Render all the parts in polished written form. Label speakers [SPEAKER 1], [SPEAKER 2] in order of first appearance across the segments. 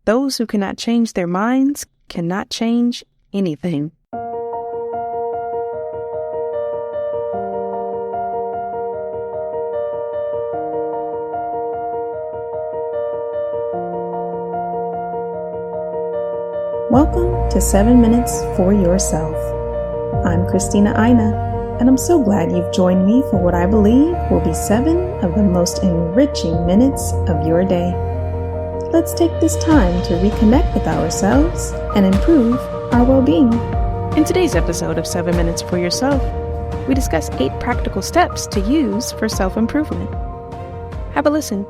[SPEAKER 1] Those who cannot change their minds cannot change anything.
[SPEAKER 2] Welcome to 7 Minutes for Yourself. I'm Christina Aina, and I'm so glad you've joined me for what I believe will be 7 of the most enriching minutes of your day. Let's take this time to reconnect with ourselves and improve our well-being.
[SPEAKER 1] In today's episode of 7 Minutes for Yourself, we discuss 8 practical steps to use for self-improvement. Have a listen.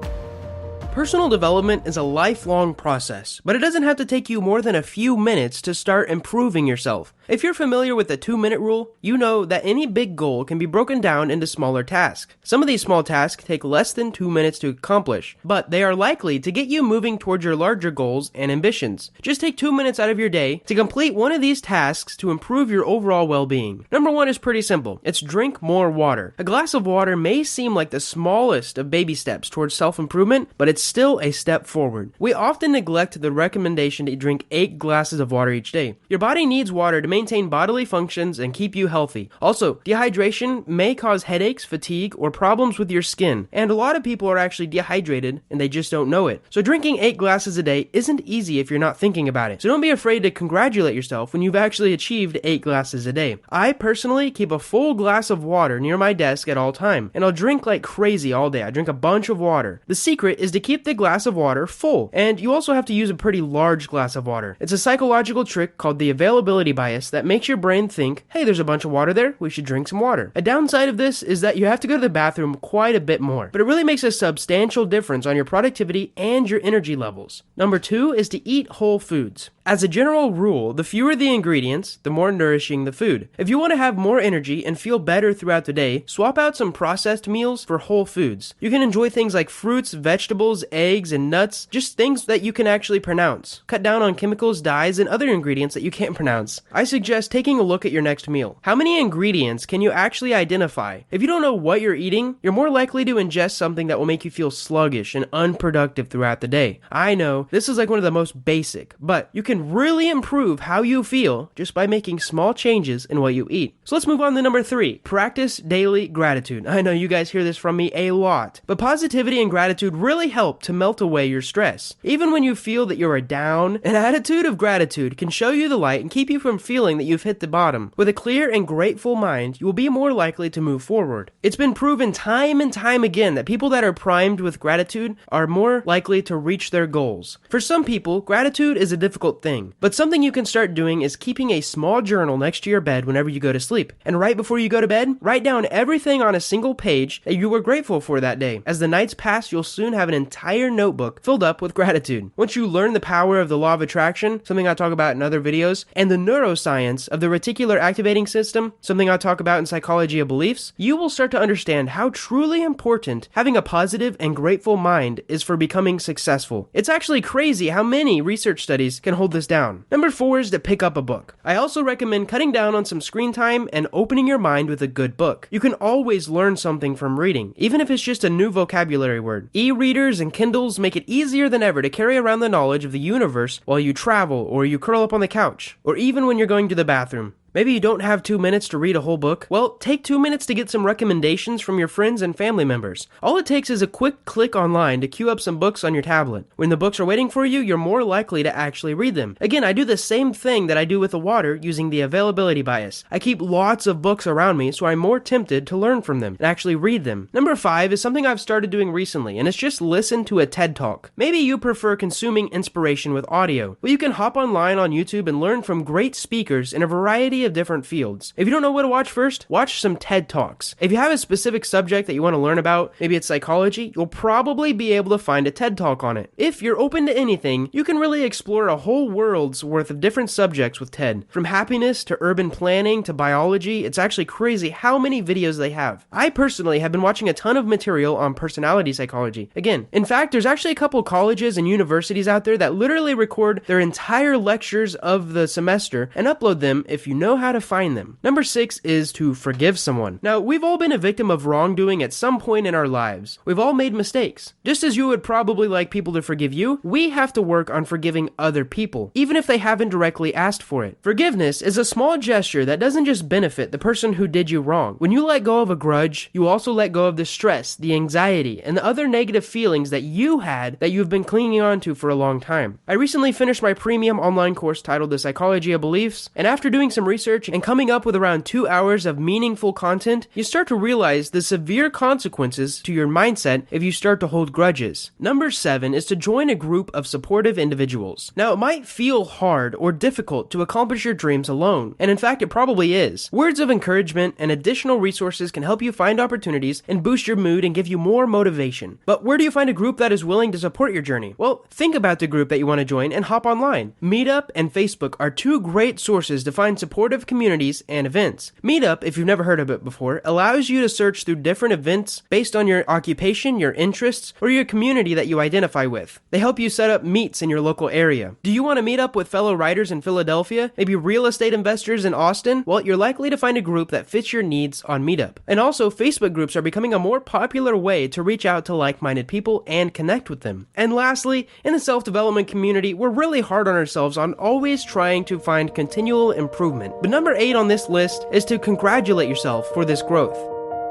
[SPEAKER 3] Personal development is a lifelong process, but it doesn't have to take you more than a few minutes to start improving yourself. If you're familiar with the 2-minute rule, you know that any big goal can be broken down into smaller tasks. Some of these small tasks take less than 2 minutes to accomplish, but they are likely to get you moving towards your larger goals and ambitions. Just take 2 minutes out of your day to complete one of these tasks to improve your overall well-being. Number 1 is pretty simple. It's drink more water. A glass of water may seem like the smallest of baby steps towards self-improvement, but it's still a step forward. We often neglect the recommendation to drink 8 glasses of water each day. Your body needs water to maintain bodily functions and keep you healthy. Also, dehydration may cause headaches, fatigue, or problems with your skin, and a lot of people are actually dehydrated and they just don't know it. So drinking 8 glasses a day isn't easy if you're not thinking about it. So don't be afraid to congratulate yourself when you've actually achieved 8 glasses a day. I personally keep a full glass of water near my desk at all time, and I'll drink like crazy all day. I drink a bunch of water. The secret is to keep the glass of water full, and you also have to use a pretty large glass of water. It's a psychological trick called the availability bias that makes your brain think, hey, there's a bunch of water there, we should drink some water. A downside of this is that you have to go to the bathroom quite a bit more, but it really makes a substantial difference on your productivity and your energy levels. Number 2 is to eat whole foods. As a general rule, the fewer the ingredients, the more nourishing the food. If you want to have more energy and feel better throughout the day, swap out some processed meals for whole foods. You can enjoy things like fruits, vegetables, eggs, and nuts, just things that you can actually pronounce. Cut down on chemicals, dyes, and other ingredients that you can't pronounce. I suggest taking a look at your next meal. How many ingredients can you actually identify? If you don't know what you're eating, you're more likely to ingest something that will make you feel sluggish and unproductive throughout the day. I know, this is like one of the most basic, but you can really improve how you feel just by making small changes in what you eat. So let's move on to number 3. Practice daily gratitude. I know you guys hear this from me a lot, but positivity and gratitude really help to melt away your stress. Even when you feel that you're down, an attitude of gratitude can show you the light and keep you from feeling that you've hit the bottom. With a clear and grateful mind, you will be more likely to move forward. It's been proven time and time again that people that are primed with gratitude are more likely to reach their goals. For some people, gratitude is a difficult thing, but something you can start doing is keeping a small journal next to your bed whenever you go to sleep. And right before you go to bed, write down everything on a single page that you were grateful for that day. As the nights pass, you'll soon have an entire notebook filled up with gratitude. Once you learn the power of the law of attraction, something I talk about in other videos, and the neuroscience of the reticular activating system, something I talk about in psychology of beliefs, you will start to understand how truly important having a positive and grateful mind is for becoming successful. It's actually crazy how many research studies can hold this down. Number 4 is to pick up a book. I also recommend cutting down on some screen time and opening your mind with a good book. You can always learn something from reading, even if it's just a new vocabulary word. E-readers and Kindles make it easier than ever to carry around the knowledge of the universe while you travel or you curl up on the couch, or even when you're going to the bathroom. Maybe you don't have 2 minutes to read a whole book? Well, take 2 minutes to get some recommendations from your friends and family members. All it takes is a quick click online to queue up some books on your tablet. When the books are waiting for you, you're more likely to actually read them. Again, I do the same thing that I do with the water using the availability bias. I keep lots of books around me, so I'm more tempted to learn from them and actually read them. Number 5 is something I've started doing recently, and it's just listen to a TED Talk. Maybe you prefer consuming inspiration with audio. Well, you can hop online on YouTube and learn from great speakers in a variety of different fields. If you don't know what to watch first, watch some TED Talks. If you have a specific subject that you want to learn about, maybe it's psychology, you'll probably be able to find a TED Talk on it. If you're open to anything, you can really explore a whole world's worth of different subjects with TED. From happiness to urban planning to biology, it's actually crazy how many videos they have. I personally have been watching a ton of material on personality psychology. Again, in fact, there's actually a couple colleges and universities out there that literally record their entire lectures of the semester and upload them, if you know know how to find them. Number 6 is to forgive someone. Now, we've all been a victim of wrongdoing at some point in our lives. We've all made mistakes. Just as you would probably like people to forgive you, we have to work on forgiving other people, even if they haven't directly asked for it. Forgiveness is a small gesture that doesn't just benefit the person who did you wrong. When you let go of a grudge, you also let go of the stress, the anxiety, and the other negative feelings that you had that you've been clinging on to for a long time. I recently finished my premium online course titled The Psychology of Beliefs, and after doing some research and coming up with around 2 hours of meaningful content, you start to realize the severe consequences to your mindset if you start to hold grudges. Number 7 is to join a group of supportive individuals. Now, it might feel hard or difficult to accomplish your dreams alone, and in fact, it probably is. Words of encouragement and additional resources can help you find opportunities and boost your mood and give you more motivation. But where do you find a group that is willing to support your journey? Well, think about the group that you want to join and hop online. Meetup and Facebook are two great sources to find supportive communities and events. Meetup, if you've never heard of it before, allows you to search through different events based on your occupation, your interests, or your community that you identify with. They help you set up meets in your local area. Do you want to meet up with fellow writers in Philadelphia? Maybe real estate investors in Austin? Well, you're likely to find a group that fits your needs on Meetup. And also, Facebook groups are becoming a more popular way to reach out to like-minded people and connect with them. And lastly, in the self-development community, we're really hard on ourselves on always trying to find continual improvement. But number 8 on this list is to congratulate yourself for this growth.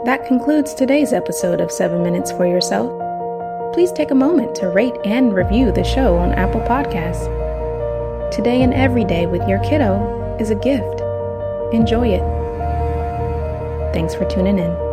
[SPEAKER 2] That concludes today's episode of 7 Minutes for Yourself. Please take a moment to rate and review the show on Apple Podcasts. Today and every day with your kiddo is a gift. Enjoy it. Thanks for tuning in.